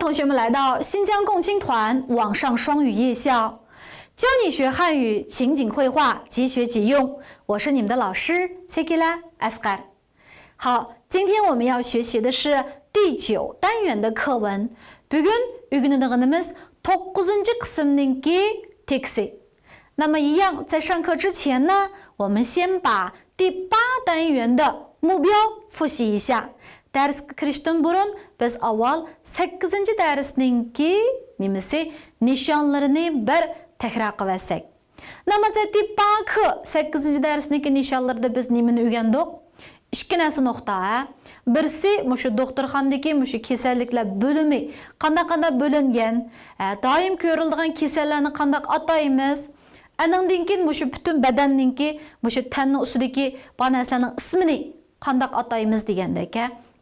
同学们来到新疆共青团网上双语夜校，教你学汉语情景绘画，即学即用。我是你们的老师 Sekila Asghar。好，今天我们要学习的是第9单元的课文。Bugün öğreneceğimiz 9. kısımdaki teksti。那么一样，在上课之前呢，我们先把第8单元的目标复习一下。Dərsga kirishdən burun biz avval 8-ci dərsninki nemisi nişanlarını bir təkrar qılasak. 那么在第8课 8-ci dərsninki nişanlarda biz nemini öyrəndik? 2 nəsi nöqta. Birisi muşu doktorxandakı muşu kasalliklar bölümü qanday bölünген, daim ko'riladigan kasallarni qanday ataymiz? Anandan keyin muşu bütün badanninki muşu tanning ustidagi bor narsalarning ismini qanday ataymiz degandek.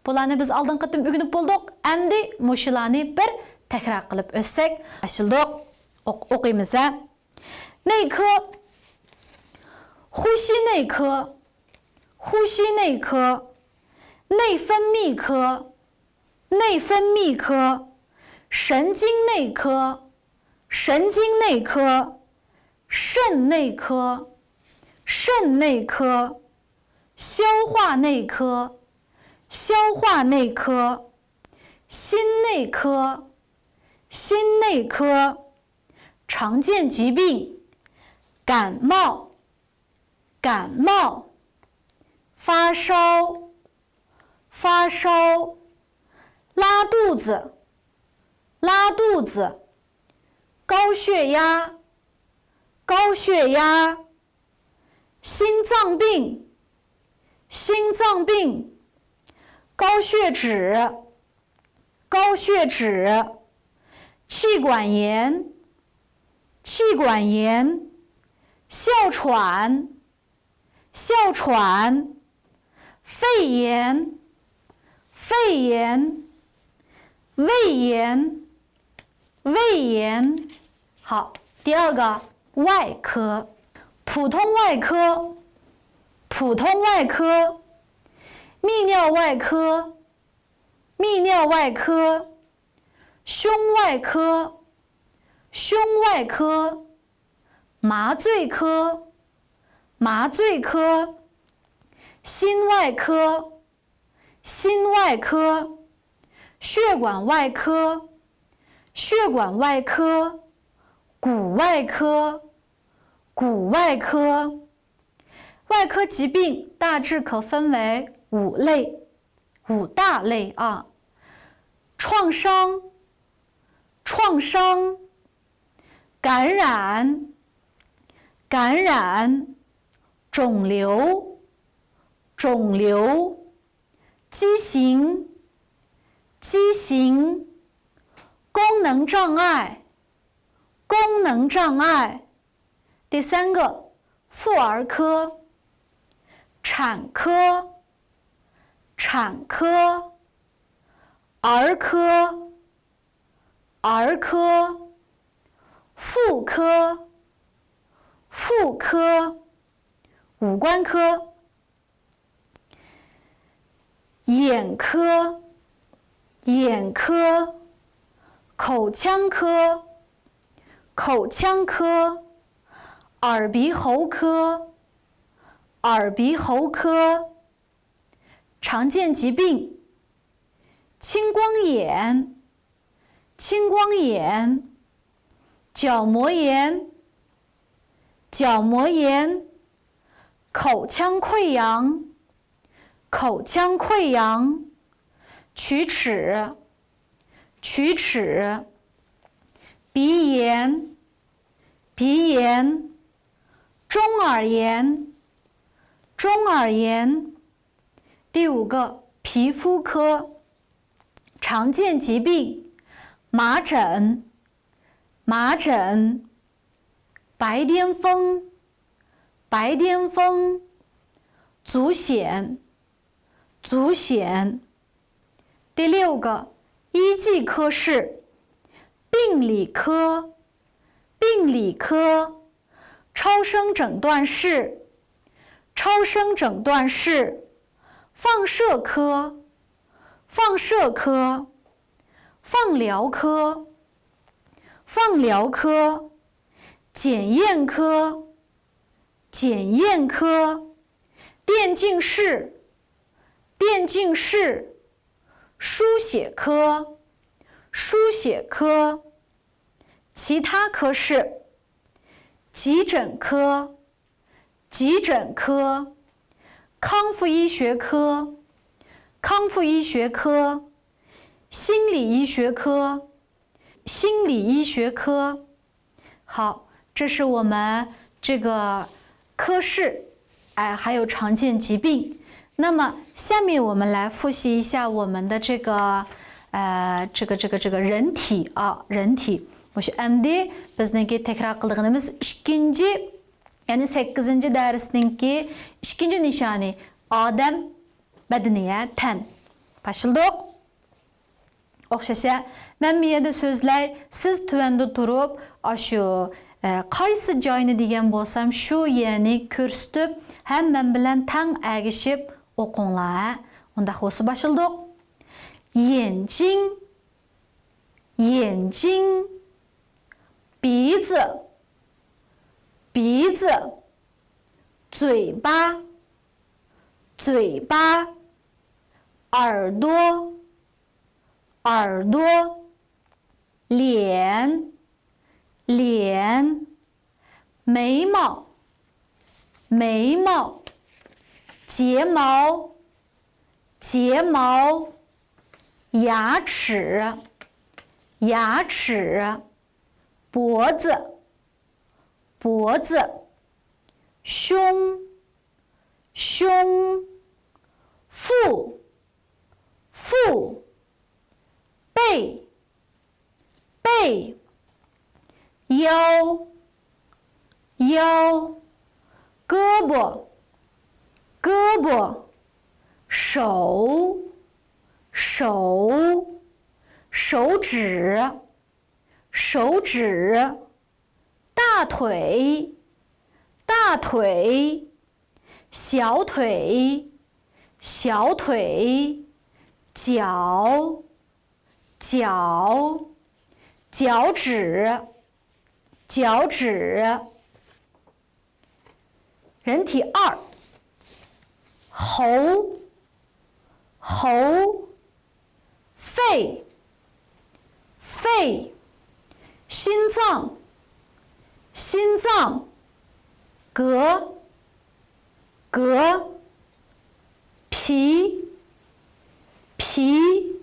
Bularni biz oldin qatim o'rganib bo'ldik. Endi mushularni bir takrar qilib o'tsak, ashildik. O'qiymiz. 内科，呼吸内科，呼吸内科，内分泌科，内分泌科，神经内科，神经内科，肾内科，肾内科，消化内科，消化内科，心内科，心内科，常见疾病，感冒，感冒，发烧，发烧，拉肚子，拉肚子，高血压，高血压，心脏病，心脏病，高血脂，高血脂，气管炎，气管炎，哮喘，哮喘，肺炎，肺炎，胃炎，胃炎。好，第2个外科，普通外科，普通外科，泌尿外科，泌尿外科，胸外科，胸外科，麻醉科，麻醉科，心外科，心外科，血管外科，血管外科，骨外科，骨外科。外科疾病大致可分为5类，5大类啊。创伤，创伤，感染，感染，肿瘤，肿瘤，畸形，畸形，功能障碍，功能障碍。第3个妇儿科，产科，产科，儿科，儿科，妇科，妇科，五官科，眼科，眼科，口腔科，口腔科，耳鼻喉科，耳鼻喉科，常见疾病，青光眼，青光眼，角膜炎，角膜炎，口腔溃疡，口腔溃疡，龋齿，龋齿，鼻炎，鼻炎，中耳炎，中耳炎。第5个皮肤科，常见疾病，麻疹，麻疹，白癜风，白癜风，足癣，足癣。第6个医技科室，病理科，病理科，超声诊断室，超声诊断室，放射科，放射科，放疗科，放疗科，检验科，检验科，电竞室，电竞室，书写科，书写科，其他科室，急诊科，急诊科，康复医学科，康复医学科，心理医学科，心理医学科。好，这是我们这个科室，还有常见疾病。那么下面我们来复习一下我们的这个人体啊，人体。O'sha endi bizniki takrar qilganimiz ikkinchi, ya'ni 8-chi darsninki ikkinchi nishoni odam badani, tan. Başladık. O'xshasa, men bu yerda so'zlay, siz tuvanda turib, shu qaysi joyni degan bo'lsam, shu yerni ko'rsatib, ham men bilan tang agishib o'qinglar. Unda bo'lsa başladık. 眼睛，眼睛，鼻子，鼻子，嘴巴，嘴巴，耳朵，耳朵，脸，脸，眉毛，眉毛，睫毛，睫毛，牙齿，牙齿，脖子，脖子，胸，胸，腹，腹，背，背，腰，腰，胳膊，胳膊，手，手，手指，手指，大腿，大腿，小腿，小腿，脚，脚，脚趾，脚趾。人体2，喉，喉，肺，肺，心脏，心脏，膈，膈，脾，脾，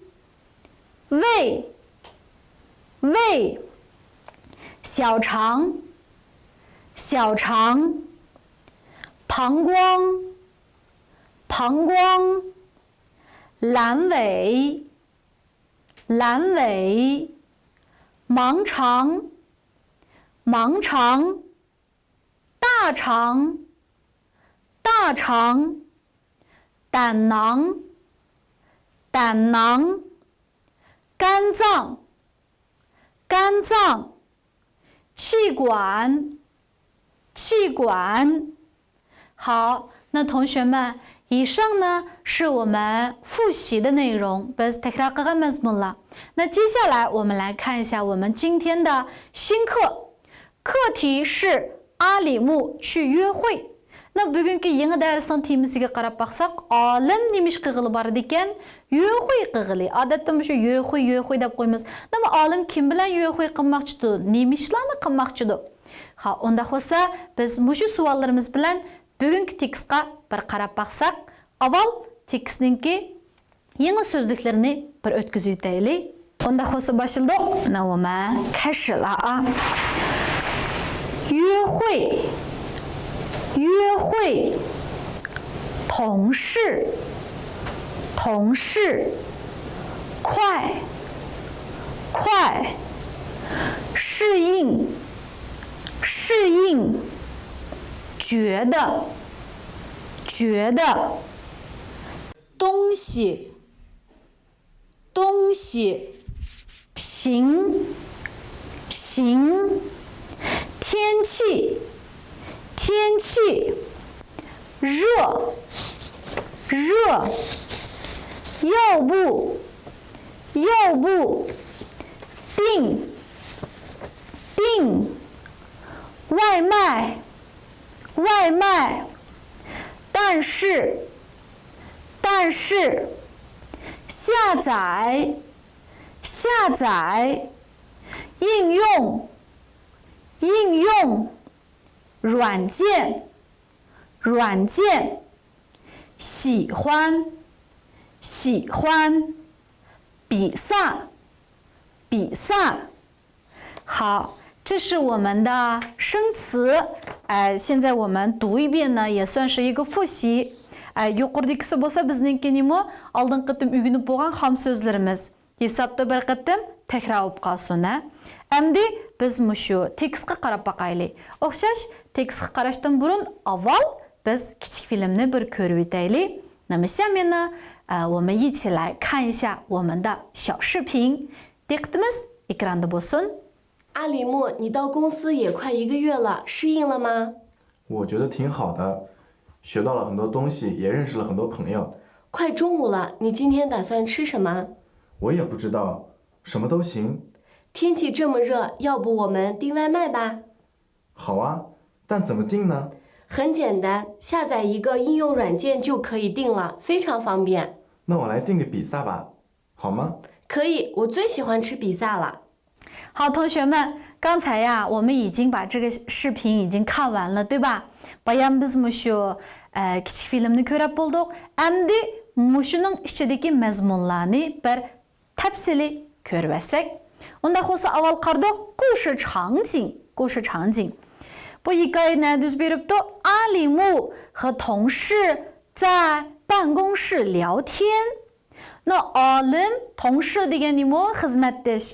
胃，胃，小肠，小肠，膀胱，膀胱，阑尾，阑尾，盲肠，盲肠，大肠，大肠，胆囊，胆囊，肝脏，肝脏，气管，气管。好，那同学们，以上呢是我们复习的内容。那接下来我们来看一下我们今天的新课，课题是阿里木去约会。那bugungi yangi darsning temasiga qarab baqsaq, olim nemish qig'ili bor ekan? Yo'qo'y qig'ili. Odatda shu yo'qo'y deb qo'yamiz. Nima olim kim bilan yo'qo'y qilmoqchidir? Nemishlarni qilmoqchidir? Ha, unda bo'lsa biz mushu savollarimiz bilan bugungi tekstga bir qarab baqsaq, avval tekstninki yangi so'zliklarini bir o'tkazib o'taylik. Unda bo'lsa başladık. 那我们开始了啊。约会，约会，同事，同事，快，快，适应，适应，觉得，觉得，东西，东西，行，行，天气，天气，热，热，要不，要不，订外卖但是下载应用软件喜欢比赛好，这是我们的生词。现在我们读一遍呢，也算是一个复习。Yuqoridagisi bo'lsa bizninkini oldingi qatim o'rganib bo'lgan ham so'zlarimiz. Hisobda bir qatim takror bo'lib qolsin. Endi biz shu tekstga qarab boqaylik. O'xshash tekstga qarashdan burun avval biz kichik filmni bir ko'rib o'taylik. 那么下面呢，我们一起来看一下我们的小视频。Diqqatimiz ekranda bo'lsin。阿里木，你到公司也快1个月了，适应了吗？我觉得挺好的，学到了很多东西，也认识了很多朋友。快中午了，你今天打算吃什么？我也不知道，什么都行。天气这么热，要不我们订外卖吧？好啊，但怎么订呢？很简单，下载一个应用软件就可以订了，非常方便。那我来订个比萨吧，好吗？可以，我最喜欢吃比萨了。好，同学们，刚才呀，我们已经把这个视频已经看完了，对吧？Bayan biz mushu kichik filmni ko'rib bo'ldik. Endi mushuning ichidagi mazmunlarni bir tafsili ko'rib olsak. Unda bo'lsa avval qaradik 故事场景。Bu hikoya nerede yuz beribdi? 阿里木和同事在办公室聊天。那 olim 同事degani nima? Xizmatdosh.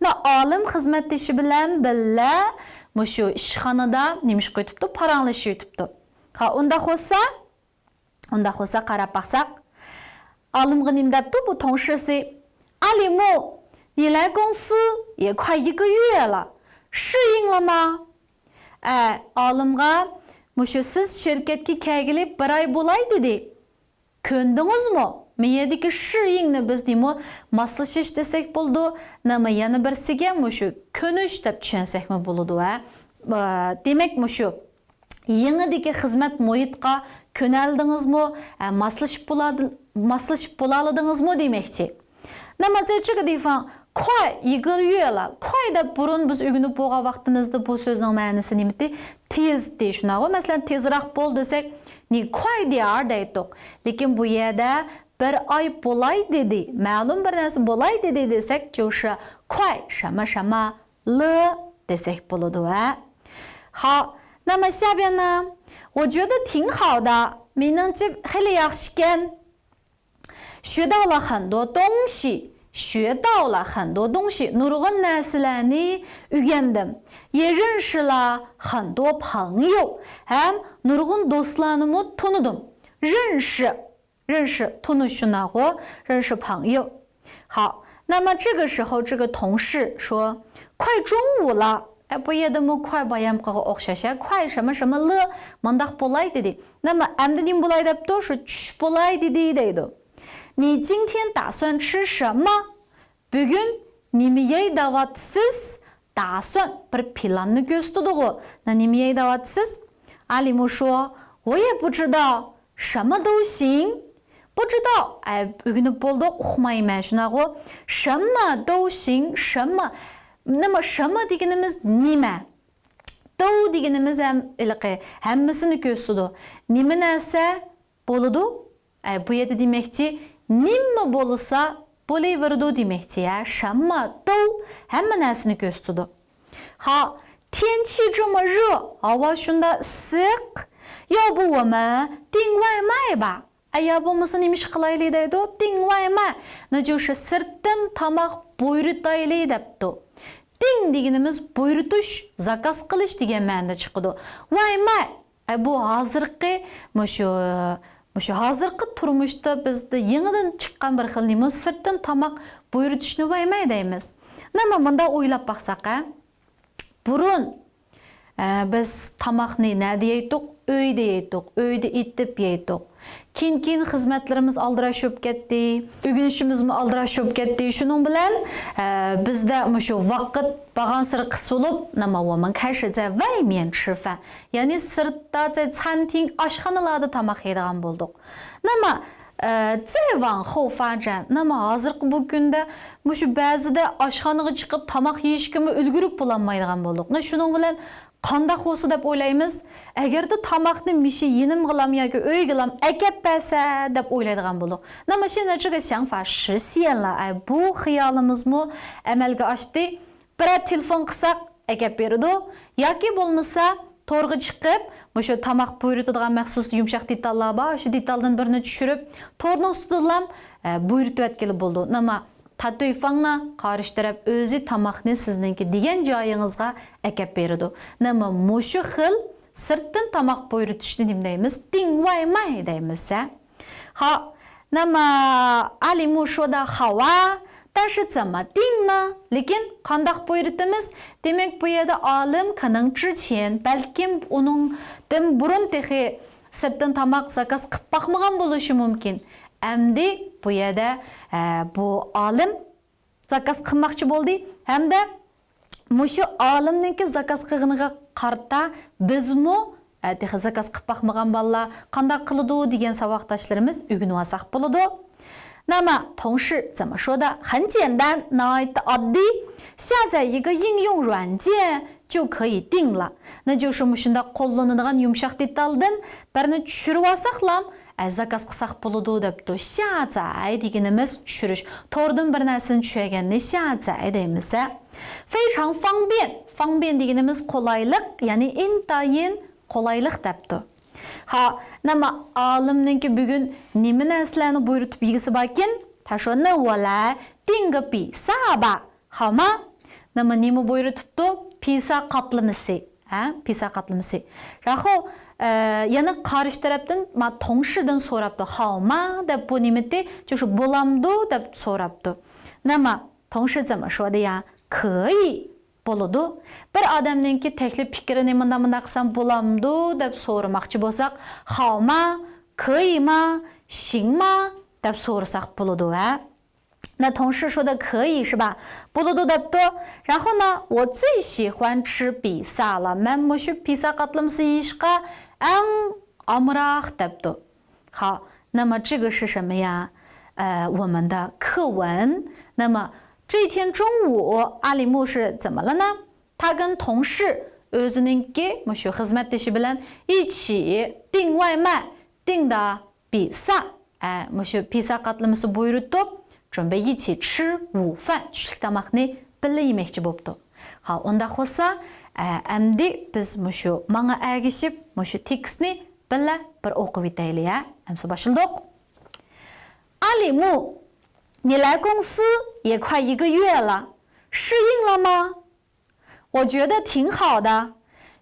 Na olim xizmatdoshi bilan birga mushu ishxonada nima ish qo'yibdi? Paranglashib o'tibdi. Ha, unda bo'lsa qarab baqsaq, olimga nima debdi bu 同事是阿里木，你来公司也快1个月了，适应了吗？olimga mushu siz shirkatga kelgili 1 oy bo'lay dedi. Ko'ndingizmi? Miyadagi shiyingni biz nima moslashish desak bo'ldi. Nima yana birsiga mushu ko'nish deb tushunsakmi bo'ladi va demak mushu yengidagi xizmat muhitga ko'naldingizmi? Moslashib bo'ladingizmi demakchi. 那么在这个地方快1个月了，快的burun biz o'rganib bo'lgan vaqtimizda bu so'zning ma'nosi nima? Tez deyishnago. Masalan, tezroq bo'l desak, ni快点deydik. Lekin bu yerda 1 oy bo'lay dedi. Ma'lum bir narsa bo'lay dedi desak, 就是快什么什么了 desak bo'ladi va. 好，那么下边呢，我觉得挺好的，menimcha hali yaxshi ekan. 学到了很多东西 nurg'un narsalarni o'rgandim. 也认识了很多朋友 ham nurg'un do'stlarni tanidim. 认识 tanishnago 认识朋友。好，那么这个时候这个同事说快中午了。bu yerda mu快bayamga o'xshash, 快什么什么了 mundaq bo'lay dedi. 那么 endi nima bo'lay debdi? Shu tush bo'lay dedi deydi. 你今天打算吃什么? Bugün nima yeydavatsiz? 打算 bir planni ko'rsatdi. Na nima yeydavatsiz? Alimu 说我也不知道，什么都行。不知道，o'rganib bo'ldi, uqmayman shunaqa. 什么都行，什么 那么什么deganimiz nima? 都 deganimiz ham hammasini ko'rsatdi. Nima narsa bo'ladi? Bu yerda demakchi nima bo'lsa bo'laveradi demakchi ya. 什么都 hamma narsani ko'rsatdi. 好，天气这么热，havo shunda issiq. 要不我们订外卖吧? Ya bo'lmasa nima ish qilaylik deydi? 订外卖. 那就是 sirtdan tomoq buyurtaylik debdi. 订 deganimiz buyurtish, zakaz qilish degan ma'noda chiqadi. Vaymay, bu hozirgi mushu hozirgi turmushda bizda yangidan chiqqan bir xil nima sirtdan tomoq buyurtishni vaymay deymiz. Nima bunda o'ylab baqsaq, burun biz tomoqni nima deydik? Öyde yeydik, öyde itip yeydik. Keyin xizmatlarimiz aldirashib ketdi, o'rganishimiz aldirashib ketdi. Shuning bilan bizda shu vaqt bag'ansir qis bo'lib, 那么我们开始在外面吃饭, ya'ni sirtda, 在餐厅, oshxonalarda tamoq yeydigan bo'ldik. 那么再往后发展, 那么hozirgi bu kunda shu ba'zida oshxonaga chiqib tamoq yeyishga ulgurib bo'lolmaydigan bo'ldik. Shuning bilan qandaq bo'lsa deb o'ylaymiz. Agarda tamoqni mishi yenim qilam yoki uy qilam akab bersa deb o'ylaydigan bo'ldik. 那么现在这个想法实现了, bu xiyolimizmi amalga oshdi. Bir telefon qilsak akab beradi yoki bo'lmasa to'rga chiqib, shu tamoq buyuradigan maxsus yumshoq detallar bor, shu detaldan birini tushirib, to'rning ustidan buyurtib atgili bo'ldi. Nima Tatoyfangna qarshi taraf o'zi tamoqni sizningki degan joyingizga akab beradi. Nima mushu xil sirtdan tamoq buyurtishni nima deymiz? Dingwaymay deymiz. Ha, nima alimu shoda hava, 但是怎么定呢? Lekin qandaq buyurtimiz? Demek bu yerda olim kaning之前 balkim uningdan burun tehi sirtdan tamoq zakaz qilib boqmagan bo'lishi mumkin. Endi bu yerda bu olim zakaz qilmoqchi bo'ldi hamda mushu olimningki zakaz qilganiga qarta bizmi tehi zakaz qilib boqmagan bolalar qanday qiladi degan saboqdoshlarimiz o'rganib olsak bo'ladi. 那么同事怎么说的？很简单，那下载一个应用软件就可以定了。那就是mushunda qo'llanadigan yumshoq detaldan birini tushirib olsaqlam, zakaz qilsak bo'ladi debdi. 下载 deganimiz tushirish. To'rdan bir narsani tushirganni 下载 deymiz. 非常方便. 方便 deganimiz qolaylik, ya'ni intayin qolaylik debdi. Ha, nama olimninki bugun nima narsalarni buyurtib yegisi borkin? Tashona wala dinga pisa ba. Hama, nama nima buyurtibdi? Pisa qatlamisi, pisa qatlamisi. Raho yana qarshi tarafdan ma 同事dan so'rabdi. Hama deb bu nimati? 就是bo'lamdi deb so'rabdi. Nama 同事怎么说的呀？可以 bo'ladi. Bir odamningki taklif fikrini menda qilsam bo'lamdi deb so'ramoqchi bo'lsak, hama, kıyma, xingma deb so'rasak bo'ladi. 那同事说的可以是吧？bo'ladi debdi. 然后呢，我最喜欢吃比萨了. Men mushu pizza qatlamasi yeyishga eng amroq debdi. 好，那么这个是什么呀？我们的课文。那么 这天中午，阿里木是怎么了呢？他跟同事özününki mushu xizmatdoshi bilan 一起订外卖，订的比萨，mushu pizza qatlamasi buyurtib, 准备一起吃午饭，tushlik tamoqni birga yemoqchi bo'libdi. Ha, unda bo'lsa, endi biz mushu menga ergishib, mushu tekstni birga bir o'qib o'taylik, Amsa boshildik. 阿里木 你来公司也快1个月了，适应了吗？我觉得挺好的，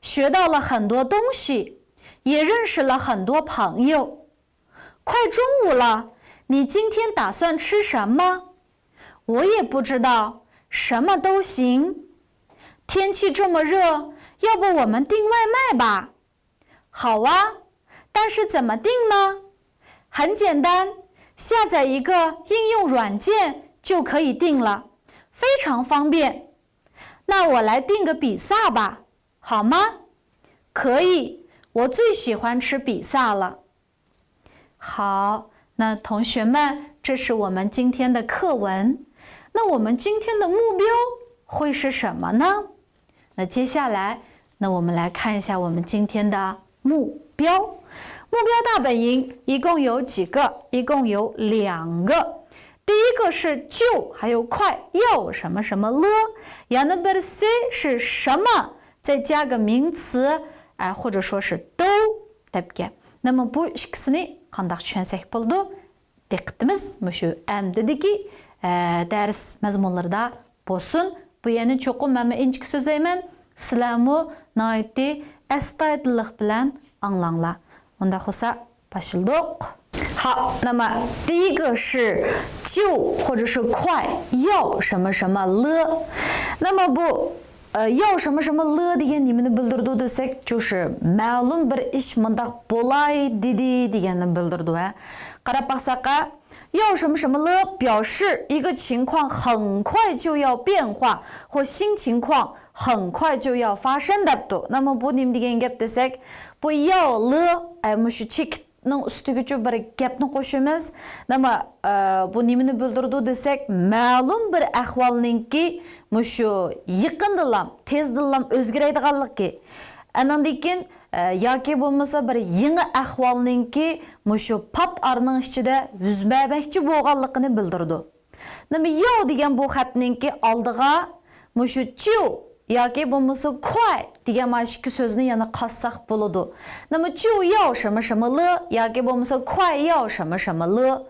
学到了很多东西，也认识了很多朋友。快中午了，你今天打算吃什么？我也不知道，什么都行。天气这么热，要不我们订外卖吧？好啊，但是怎么订呢？很简单。 下载一个应用软件就可以订了，非常方便。那我来订个比萨吧，好吗？可以，我最喜欢吃比萨了。好，那同学们，这是我们今天的课文。那我们今天的目标会是什么呢？那接下来，那我们来看一下我们今天的目标。 目标大本营一共有几个？一共有2个。第一个是就，还有快，要什么什么了。yana birisi 是什么，再加个名词，或者说是都，对不对？那么bu ikkisini qanday tushunsak bo'ldi? Diqqatimiz mushu amdidagi dars mazmunlarida bo'lsin. Bu yana cho'qim men inchik so'zlayman. Sizlarmi noiti astoydillik bilan anglanglar. onda bo'lsa başladık. 好，那么第一个是就或者是快要什么什么了。那么不要什么什么了 deganini bildirdi desek 就是ma'lum bir ish mundaq bo'lay dedi deganini bildirdi. Qarab baqsaqa 要什么什么了表示一个情况很快就要变化或新情况很快就要发生debdi. Nima bu nim degan gap desek bu 要了mushu chekning ustiga bir gapni qo'shamiz. Nima bu nimani bildirdi desek ma'lum bir ahvolninki mushu yaqindilam, tezdilam o'zgaradiganligi. Andan keyin yoki bo'lmasa bir yangi ahvolninki mushu pat arning ichida yuzmamoqchi bo'lganligini bildirdi. Nima yo degan bu xatninki oldiga mushu chu yoki bo'lmasa qo'y degan mana shu so'zni yana qassaq bo'ladi. Nima chu yo shama shamalı yoki bo'lmasa qo'y yo shama shamalı.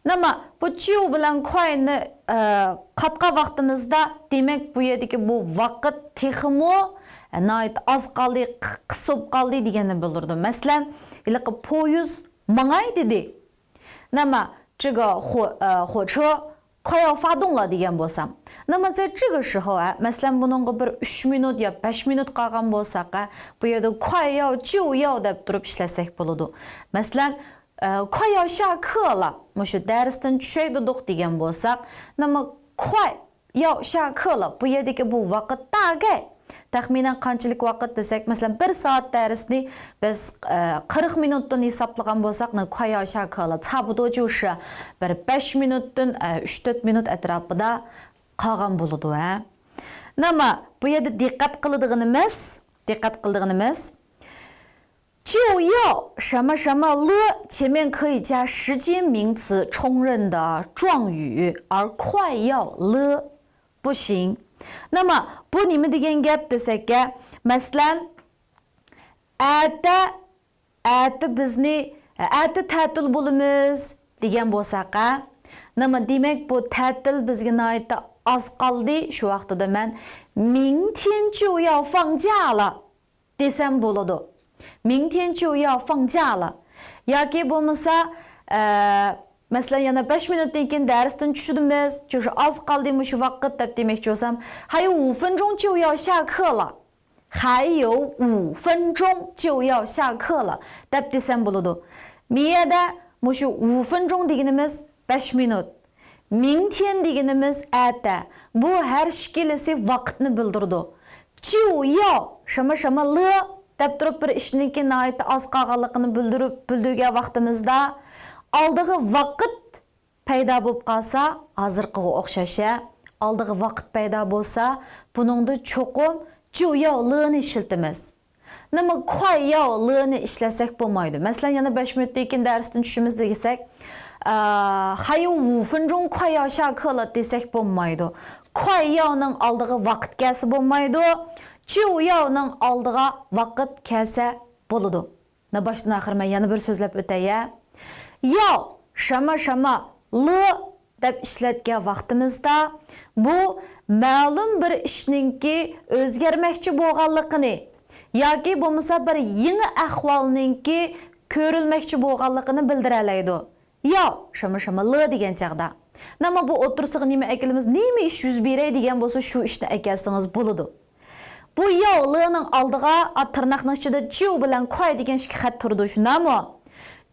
Nima bu chu bilan qo'yni qatqa vaqtimizda demak bu yerdagi bu vaqt texmo nayt az qaldi, qisib qaldi deganini bildirdi. Masalan, iliq poyuz mangay dedi. Nima 这个火车快要发动了 degan bo'lsam. Nima 在这个时候masalan buningga bir 3 minut yo 5 minut qolgan bo'lsak, bu yerda 快要就要deb turib ishlasak bo'ladi. Masalan, 快要下课了. Mushu darsdan tushaydiq degan bo'lsak, nima 快要下课了. Bu yerdagi bu vaqt dagay taxminan qanchalik vaqt desak, masalan 1 soat darsni biz 40 minutdan hisoblagan bo'lsak, 快要下课了, 差不多就是bir 5 minutdan 3-4 minut atrofida qolgan bo'ladi. Nima bu yerda diqqat qiladiganimiz 就要什么什么了前面可以加时间名词充任的状语，而快要了不行。那么bu nima degan gap desak, masalan ati bizni ati ta'til bo'lamiz degan bo'lsak, nima demak bu ta'til bizga nihoyatda oz qoldi. Shu vaqtida men 明天就要放假了 desam bo'ladi. 明天就要放假了. Yoki bo'lmasa masalan yana 5 minutdan keyin darsdan tushdimiz, 就是az qoldi shu vaqt deb demoqchi bo'lsam, 还有5分钟就要下课了. 还有5分钟就要下课了 deb desam bo'ladi. Miyada shu 5 分钟deganimiz 5 minut. 明天deganimiz ata. Bu har shikilisi vaqtni bildirdi. 就要什么什么了 deb turib bir ishninki nihoyatda oz qolganligini bildirgan vaqtimizda oldiga vaqt paydo bo'lib qolsa, hozirqiga o'xshash, oldiga vaqt paydo bo'lsa, buningda cho'qim 就要了ni ishlatamiz. Nima 快要了ni ishlasak bo'lmaydi. Masalan, yana 5 minutdan keyin darsdan tushimiz desak, 还有5分钟快要下课了 desak bo'lmaydi. 快要ning oldiga vaqt kelsa bo'lmaydi. 就要ning oldiga vaqt kelsa bo'ladi. Boshdan oxir men yana bir so'zlab o'tay. 要什么什么了 deb ishlatgan vaqtimizda bu ma'lum bir ishninki o'zgarmoqchi bo'lganligini yoki bo'lmasa bir yangi ahvolninki ko'rilmoqchi bo'lganligini bildiralaydi. 要什么什么了 degan chaqda. Nima bu o'tirsiq nima akilimiz, nima ish yuz beray degan bo'lsa shu ishni akalsangiz bo'ladi. Bu 要了ning oldiga tirnoqning ichida 就 bilan 快 degan ikki xat turdi, shundami?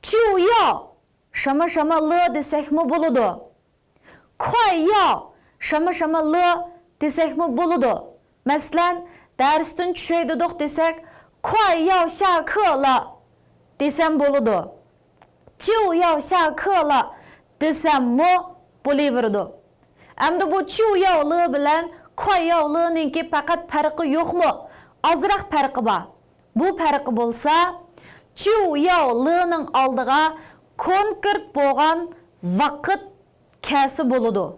就要什么什么了 desakmi bo'ladi. 快要什么什么了 desakmi bo'ladi. Masalan, darsdan tushaydiq desak, 快要下课了 desam bo'ladi. 就要下课了 desammi bo'laveradi. Endi bu 就要了 bilan 快要了ninki faqat farqi yo'qmi? Ozroq farqi bor. Bu farqi bo'lsa, 就要了ning oldiga konkret bo'lgan vaqt kelsa bo'ladi.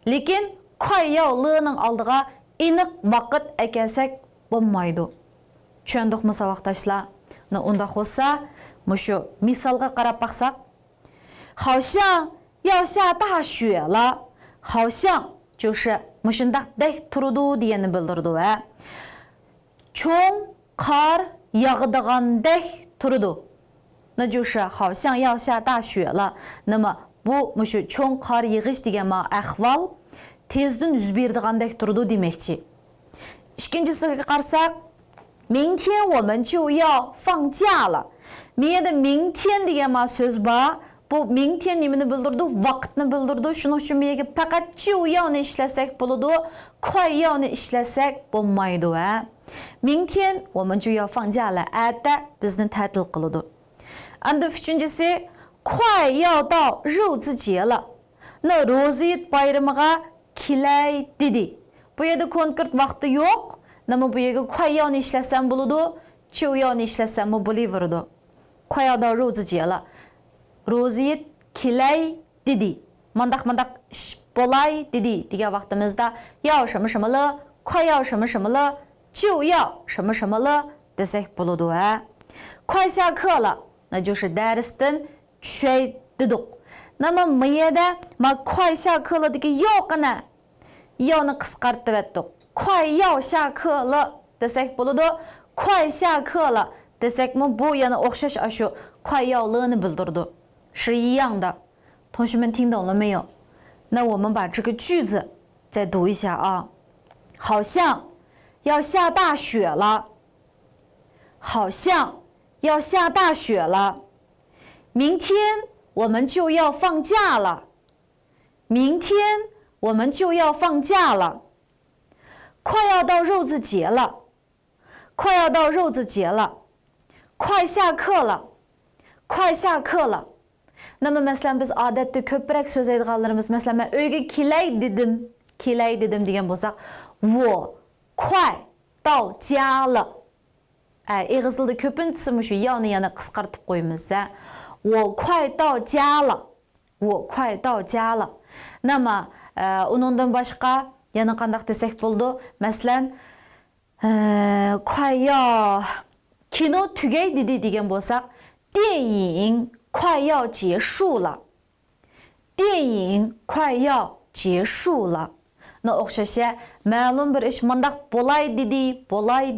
Lekin 快要了ning oldiga aniq vaqt ekelsak bo'lmaydi. Tushundikmi savoqdoshlar? Unda bo'lsa, mushu misolga qarab baqsak, 好像要下大雪了. 好像就是mushundaqdek turdi degani bildirdi. Cho'ng qor yog'digandek turdi. 那就是好像要下大雪了. Nima bu mushu cho'ng qor yig'ish degan ahvol tezdan yuz berdigandek turdi demoqchi. ikkinchisiga qarasak, 明天我们就要放假了. Miyada 明天degan so'z bor. Bu 明天 nimani bildirdi? Vaqtni bildirdi. Shuning uchun miyaga faqat 就要ni ishlasak bo'ladi, 快要ni ishlasak bo'lmaydi. 明天我们就要放假了. Erta bizni ta'til qiladi. Endi uchinchisi, 快要到肉孜节了. Na Ro'ziyit bayramiga kelay dedi. Bu yerda konkret vaqti yo'q. Nima bu yerga 快要ni ishlasam bo'ladi, 就要ni ishlasam bo'laveradi. 快要到肉孜节了. Ro'ziyit kelay dedi. Mandaq ish bo'lay dedi degan vaqtimizda 要什么什么了, 快要什么什么了, 就要什么什么了 desak bo'ladi. 快下课了, 那就是 darsdan tushaydi dedik. Nima miyada ma 快下课了degan yo'qini, yo'ni qisqartib aytdik. 快要下课了 desak bo'ladi. 快下课了 desakmi bu yana o'xshash shu 快要了ni bildirdi. 是一样的。同学们听懂了没有？那我们把这个句子再读一下啊。好像要下大雪了，好像要下大雪了。明天我们就要放假了，明天我们就要放假了。快要到肉孜节了，快要到肉孜节了。快下课了，快下课了。那么mesela biz odatda ko'proq so'zlaydiganlarimiz, mesela men uyga kelay dedim degan bo'lsak, 我快到家了. Ig'iz tilida ko'pinchisi shu yoni yana qisqartib qo'yamiz. 我快到家了，我快到家了. Nima undan boshqa yana qanday desak bo'ldi? Masalan, 快要 kino tugay dedi degan bo'lsak, 电影快要结束了，电影快要结束了。那o'xshasha ma'lum bir ish mandaq bo'lay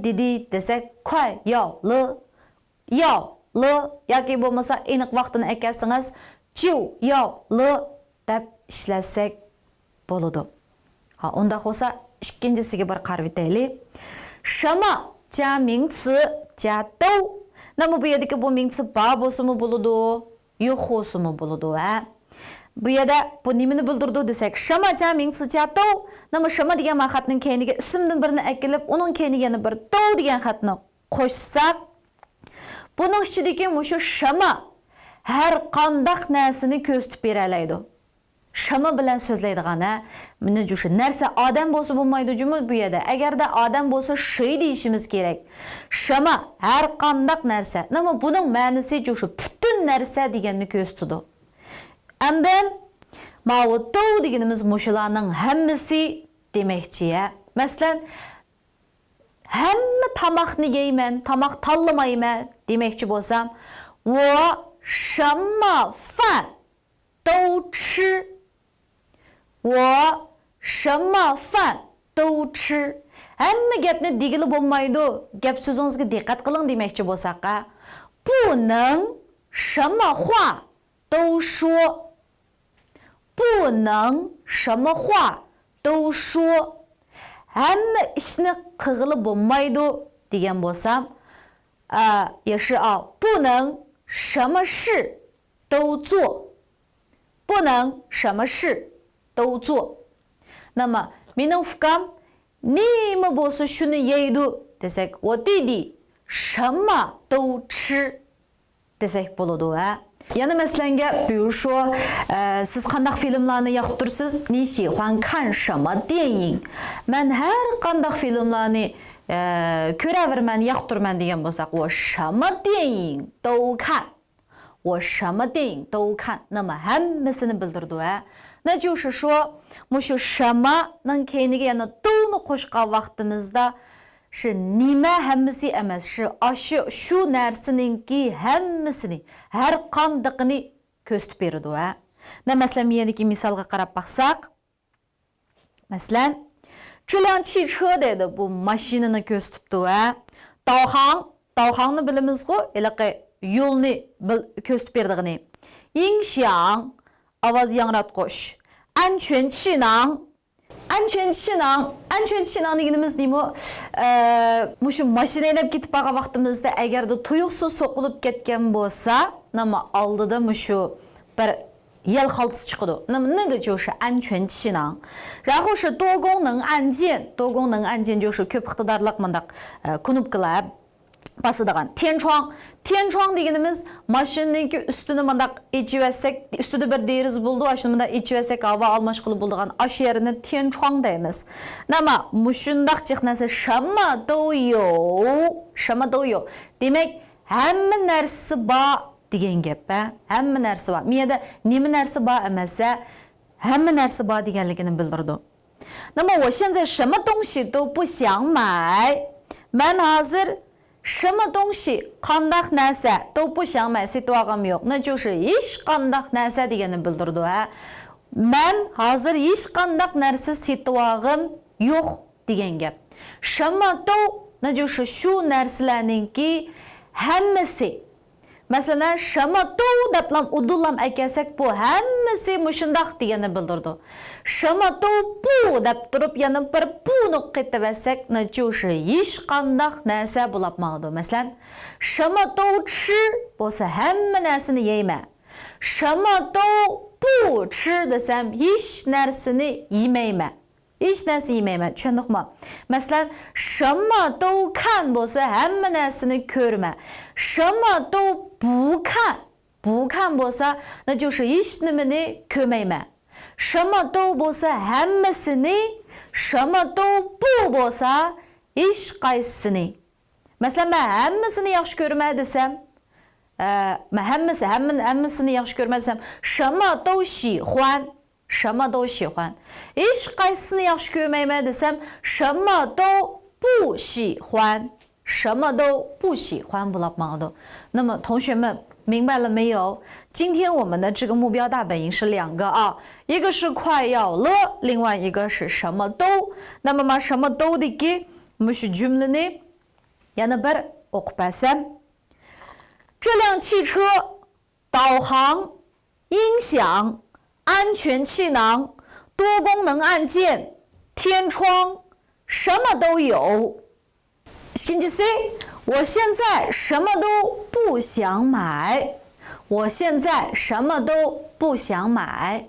dedi desak 快要了yoki bo'lmasa aniq vaqtini aytsangiz 就要了deb ishlasak bo'ladi. Unda bo'lsa ikkinchisiga bir qarab o'taylik. 什么加名词加都. 那么bu yerdagi bu名词 bor bo'lsa-mu bo'ladi, yo'q bo'lsa-mu bo'ladi. Bu yerda bu nimani bildirdi desak, 什么加名词加都. 那么什么degan xatning keyiniga ismdan birini akilib, uning keyiniga yana bir都degan xatni qo'shsak, buning ichidagi shu 什么 har qanday narsani ko'rsatib bera oladi. 什么 bilan so'zlaydigani, mana shu narsa odam bo'lsa bo'lmaydi jumi bu yerda. Agarda odam bo'lsa shay deyishimiz kerak. 什么 har qanday narsa. Nima buning ma'nosi shu butun narsa deganni ko'rsatadi. Andan ma'u to deganimiz mushularning hammasi demakchi. Masalan, hamma tomoqni yeyman, tomoq tanlamayman demakchi bo'lsam, 我什么饭都吃。我什么饭都吃. Hamma gapni degili bo'lmaydi. Gap so'zingizga diqqat qiling demoqchi bo'lsak, 不能什么话都说，不能什么话都说. Hamma ishni qilgili bo'lmaydi degan bo'lsam, 也是不能什么事都做，不能什么事都做. 那么 mening fikrim nima bo'lsa shuni yeydi desak, 我弟弟什么都吃 desak bo'ladi. Yana masalanga, 比如说 siz qanday filmlarni yoqtirsiz? 你喜欢看什么电影? Men har qanday filmlarni ko'raverman, yoqtirman degan bo'lsak, 我什么电影都看，我什么电影都看. 那么 hammasini bildirdi. 那就是说，mushu 什么 ning keyiniga yana do'ni qo'shgan vaqtimizda shu nima hammasi emas, shu narsaninki hammasini, har qandaygini ko'rsatib beradi. Masalan, yaniki misolga qarab baqsak, masalan, 这辆汽车 dedi bu mashinani ko'rsatibdi. Davhangni bilamiz-ku, yo'lni ko'rsatib berdigini. 音响 ovoz yangratqish, 安全气囊安全气囊deganimiz nima? Mushu mashina haydab ketib qolgan vaqtimizda agarda tuyuqsiz so'qilib ketgan bo'lsa, nima oldida mushu bir yel xaltasi chiqadi.那个就是安全气囊。然后是多功能按键，多功能按键就是ko'p iqtidorli mındaq knopkalar basadigan.天窗deganimiz mashinaningki ustini mındaq ichiversak, ustida bir deriz bo'ldi, ashunda ichiversak havo almash qilib bo'ladigan ash yerini天窗deymiz. Nima mushundaq chiqnasa shama do yo. Demak, hamma narsa bor degan gap, hamma narsa bor. Miyada nima narsa bor emasa, hamma narsa bor deganligini bildirdi. 那么我现在什么东西都不想买， men hozir 什么东西 qandaq narsa 都不想买 setib yo'q. 那就是 hech qandaq narsa deganini bildirdi. Men hozir hech qandaq narsa setib yo'q degan gap. 什么都 那就是shu narsalarningki hammasi. Masalan, 什么都 deb udullam aytsak bu hammasi mushundaq deganini bildirdi. 什么都不 deb turib yana bir buni qaytarsak, 那就是 hech qandaq narsa bo'lmaydi. Masalan, 什么都吃 bo'lsa hamma narsani yeyma. 什么都不吃 desam hech narsani yemayman. Hech narsa yemayman. Tushundingmi? Masalan, 什么都看 bo'lsa hamma narsani ko'rma. 什么都不看 bo'lsa, 那就是 hech nimani ko'rmayman. 什么都 bo'lsa hammasini, 什么都不 bo'lsa hech qaysisini. Masalan, men hammasini yaxshi ko'raman desam, men hammasini yaxshi ko'raman desam, 什么都喜欢 什么都喜欢. hech qaysisini yaxshi ko'rmayman desam, 什么都不喜欢 什么都不喜欢 bo'lmaydi. 那么同学们明白了没有？今天我们的这个目标大本营是两个啊，一个是快要了，另外一个是什么都。那么什么都deki mushu cümleni yana bir o'qib bersam. 这辆汽车导航、音响、安全气囊、多功能按键、天窗，什么都有。 İkincisi, 我现在什么都不想买。我现在什么都不想买。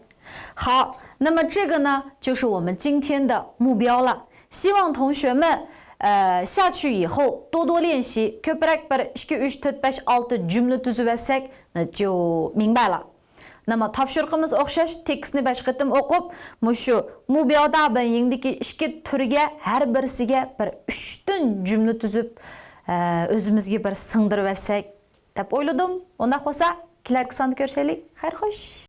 好，那么这个呢，就是我们今天的目标了。希望同学们下去以后多多练习。Köprek 1, 2, 3, 4, 5, 6 cümle tüzüversek 那就明白了。 那么topshiriqimiz o'xshash, tekstni 5 qatim o'qib, mushu mubyo tabiingdagi 2 turga har birisiga bir 3 tun jumla tuzib, o'zimizga bir singdirib olsak deb o'yladim. Unda bo'lsa, kelarki sonda ko'rishaylik. Xayr xo'sh.